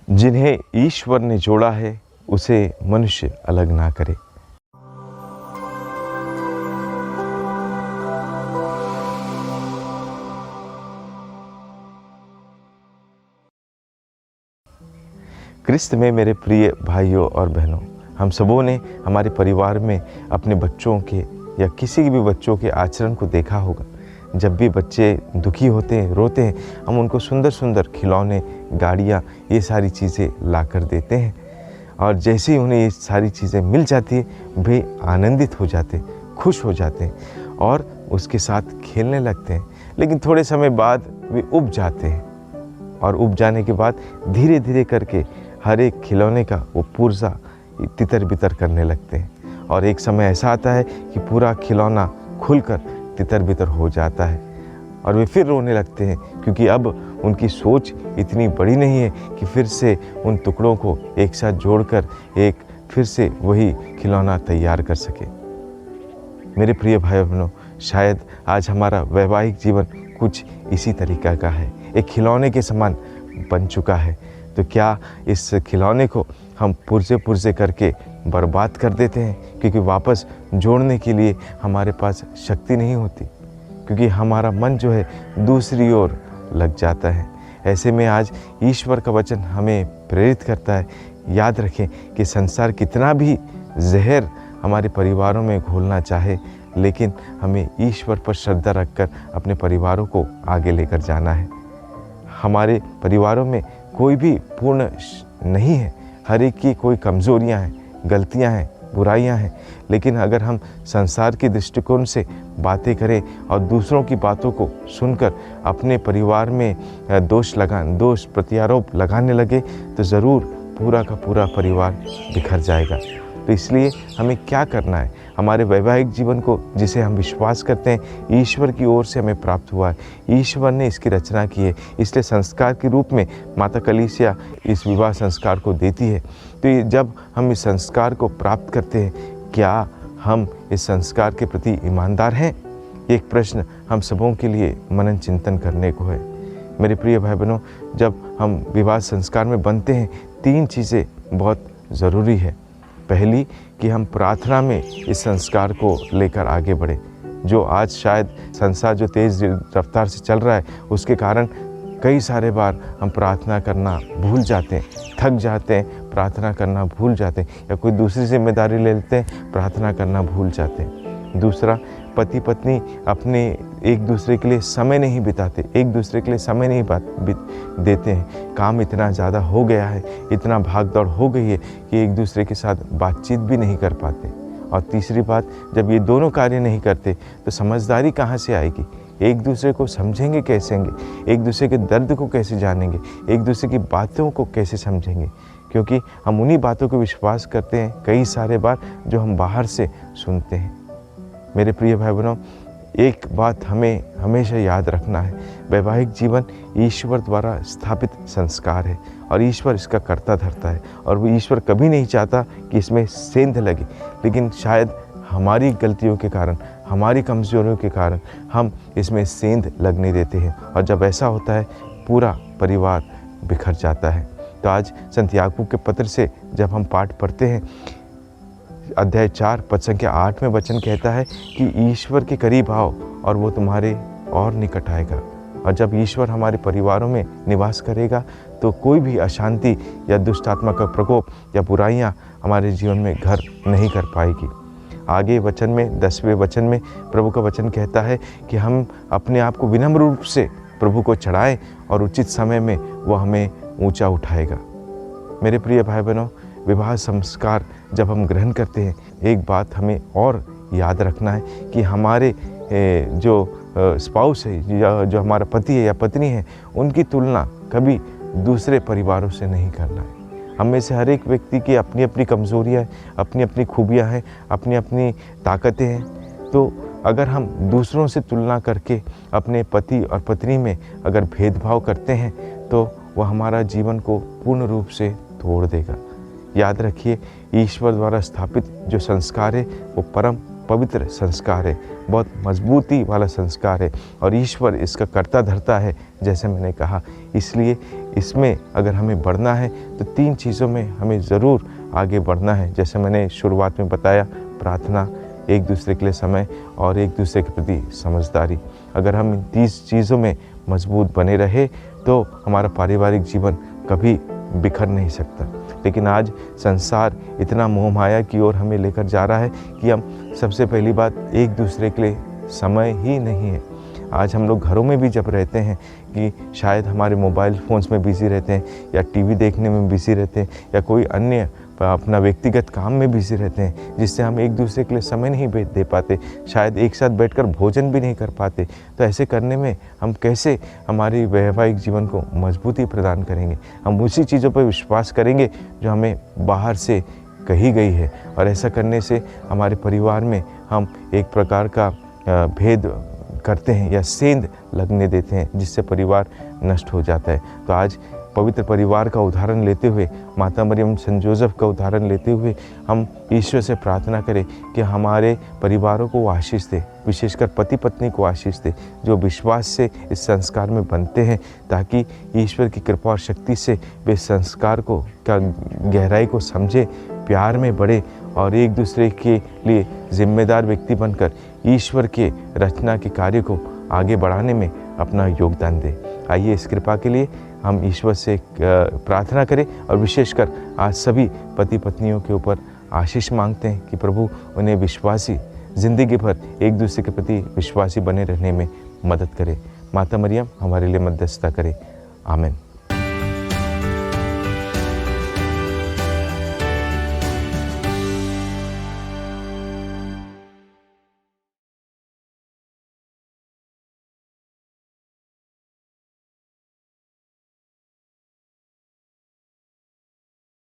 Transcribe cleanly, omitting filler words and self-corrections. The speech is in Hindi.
जिन्हें ईश्वर ने जोड़ा है उसे मनुष्य अलग ना करे। क्रिस्त में मेरे प्रिय भाइयों और बहनों, हम सबों ने हमारे परिवार में अपने बच्चों के या किसी भी बच्चों के आचरण को देखा होगा। जब भी बच्चे दुखी होते हैं, रोते हैं, हम उनको सुंदर सुंदर खिलौने, गाड़ियाँ, ये सारी चीज़ें ला कर देते हैं और जैसे ही उन्हें ये सारी चीज़ें मिल जाती है वे आनंदित हो जाते हैं, खुश हो जाते हैं और उसके साथ खेलने लगते हैं। लेकिन थोड़े समय बाद वे उब जाते हैं और उब जाने के बाद धीरे धीरे करके हर एक खिलौने का वो पुर्जा तितर बितर करने लगते हैं और एक समय ऐसा आता है कि पूरा खिलौना खुलकर तितर बितर हो जाता है और वे फिर रोने लगते हैं, क्योंकि अब उनकी सोच इतनी बड़ी नहीं है कि फिर से उन टुकड़ों को एक साथ जोड़कर एक फिर से वही खिलौना तैयार कर सके। मेरे प्रिय भाई बहनों, शायद आज हमारा वैवाहिक जीवन कुछ इसी तरीका का है, एक खिलौने के समान बन चुका है। तो क्या इस खिलौने को हम पुर्जे पुर्जे करके बर्बाद कर देते हैं, क्योंकि वापस जोड़ने के लिए हमारे पास शक्ति नहीं होती, क्योंकि हमारा मन जो है दूसरी ओर लग जाता है। ऐसे में आज ईश्वर का वचन हमें प्रेरित करता है, याद रखें कि संसार कितना भी जहर हमारे परिवारों में घोलना चाहे, लेकिन हमें ईश्वर पर श्रद्धा रखकर अपने परिवारों को आगे लेकर जाना है। हमारे परिवारों में कोई भी पूर्ण नहीं है, हर एक की कोई कमज़ोरियाँ हैं, गलतियाँ हैं, बुराइयाँ हैं, लेकिन अगर हम संसार के दृष्टिकोण से बातें करें और दूसरों की बातों को सुनकर अपने परिवार में दोष प्रत्यारोप लगाने लगे तो ज़रूर पूरा का पूरा परिवार बिखर जाएगा। तो इसलिए हमें क्या करना है, हमारे वैवाहिक जीवन को जिसे हम विश्वास करते हैं ईश्वर की ओर से हमें प्राप्त हुआ है, ईश्वर ने इसकी रचना की है, इसलिए संस्कार के रूप में माता कलीसिया इस विवाह संस्कार को देती है। तो ये जब हम इस संस्कार को प्राप्त करते हैं, क्या हम इस संस्कार के प्रति ईमानदार हैं? एक प्रश्न हम सबों के लिए मनन चिंतन करने को है। मेरे प्रिय भाई बहनों, जब हम विवाह संस्कार में बनते हैं 3 चीज़ें बहुत ज़रूरी है। पहली कि हम प्रार्थना में इस संस्कार को लेकर आगे बढ़े। जो आज शायद संसार जो तेज़ रफ्तार से चल रहा है उसके कारण कई सारे बार हम प्रार्थना करना भूल जाते हैं, थक जाते हैं, प्रार्थना करना भूल जाते हैं, या कोई दूसरी जिम्मेदारी ले लेते हैं, प्रार्थना करना भूल जाते हैं। दूसरा, पति पत्नी अपने एक दूसरे के लिए समय नहीं बिताते, एक दूसरे के लिए समय नहीं देते हैं। काम इतना ज़्यादा हो गया है, इतना भाग दौड़ हो गई है कि एक दूसरे के साथ बातचीत भी नहीं कर पाते। और तीसरी बात, जब ये दोनों कार्य नहीं करते तो समझदारी कहाँ से आएगी? एक दूसरे को समझेंगे कैसे, एक दूसरे के दर्द को कैसे जानेंगे, एक दूसरे की बातों को कैसे समझेंगे? क्योंकि हम उन्हीं बातों को विश्वास करते हैं कई सारे बार जो हम बाहर से सुनते हैं। मेरे प्रिय भाई बहनों, एक बात हमें हमेशा याद रखना है, वैवाहिक जीवन ईश्वर द्वारा स्थापित संस्कार है और ईश्वर इसका कर्ता धर्ता है और वो ईश्वर कभी नहीं चाहता कि इसमें सेंध लगे, लेकिन शायद हमारी गलतियों के कारण, हमारी कमज़ोरियों के कारण हम इसमें सेंध लगने देते हैं और जब ऐसा होता है पूरा परिवार बिखर जाता है। तो आज संत याकूब के पत्र से जब हम पाठ पढ़ते हैं, अध्याय 4 पद संख्या 8 में वचन कहता है कि ईश्वर के करीब आओ और वो तुम्हारे और निकट आएगा। और जब ईश्वर हमारे परिवारों में निवास करेगा तो कोई भी अशांति या दुष्ट आत्मा का प्रकोप या बुराइयां हमारे जीवन में घर नहीं कर पाएगी। आगे वचन में 10वें वचन में प्रभु का वचन कहता है कि हम अपने आप को विनम्र रूप से प्रभु को चढ़ाएं और उचित समय में वो हमें ऊंचा उठाएगा। मेरे प्रिय भाई बहनों, विवाह संस्कार जब हम ग्रहण करते हैं, एक बात हमें और याद रखना है कि हमारे जो स्पाउस है, जो हमारा पति है या पत्नी है, उनकी तुलना कभी दूसरे परिवारों से नहीं करना है। हम में से हर एक व्यक्ति की अपनी अपनी कमज़ोरियाँ हैं, अपनी अपनी खूबियाँ हैं, अपनी अपनी ताकतें हैं। तो अगर हम दूसरों से तुलना करके अपने पति और पत्नी में अगर भेदभाव करते हैं तो वह हमारा जीवन को पूर्ण रूप से तोड़ देगा। याद रखिए, ईश्वर द्वारा स्थापित जो संस्कार है वो परम पवित्र संस्कार है, बहुत मजबूती वाला संस्कार है और ईश्वर इसका कर्ता धर्ता है, जैसे मैंने कहा। इसलिए इसमें अगर हमें बढ़ना है तो 3 चीज़ों में हमें ज़रूर आगे बढ़ना है। जैसे मैंने शुरुआत में बताया, प्रार्थना, एक दूसरे के लिए समय और एक दूसरे के प्रति समझदारी। अगर हम इन 30 चीज़ों में मजबूत बने रहे तो हमारा पारिवारिक जीवन कभी बिखर नहीं सकता। लेकिन आज संसार इतना मोह माया की ओर हमें लेकर जा रहा है कि हम सबसे पहली बात, एक दूसरे के लिए समय ही नहीं है। आज हम लोग घरों में भी जब रहते हैं कि शायद हमारे मोबाइल फ़ोन्स में बिज़ी रहते हैं या टीवी देखने में बिज़ी रहते हैं या कोई अन्य अपना व्यक्तिगत काम में बिज़ी रहते हैं, जिससे हम एक दूसरे के लिए समय नहीं दे पाते, शायद एक साथ बैठकर भोजन भी नहीं कर पाते। तो ऐसे करने में हम कैसे हमारी वैवाहिक जीवन को मजबूती प्रदान करेंगे? हम उसी चीज़ों पर विश्वास करेंगे जो हमें बाहर से कही गई है, और ऐसा करने से हमारे परिवार में हम एक प्रकार का भेद करते हैं या सेंध लगने देते हैं, जिससे परिवार नष्ट हो जाता है। तो आज पवित्र परिवार का उदाहरण लेते हुए, माता मरियम सेंट जोसेफ का उदाहरण लेते हुए, हम ईश्वर से प्रार्थना करें कि हमारे परिवारों को आशीष दे, विशेषकर पति पत्नी को आशीष दे, जो विश्वास से इस संस्कार में बनते हैं, ताकि ईश्वर की कृपा और शक्ति से वे संस्कार को का गहराई को समझे, प्यार में बढ़े और एक दूसरे के लिए जिम्मेदार व्यक्ति बनकर ईश्वर के रचना के कार्य को आगे बढ़ाने में अपना योगदान दे। आइए इस कृपा के लिए हम ईश्वर से प्रार्थना करें और विशेषकर आज सभी पति पत्नियों के ऊपर आशीष मांगते हैं कि प्रभु उन्हें विश्वासी ज़िंदगी भर एक दूसरे के प्रति विश्वासी बने रहने में मदद करे। माता मरियम हमारे लिए मध्यस्थता करे। आमीन।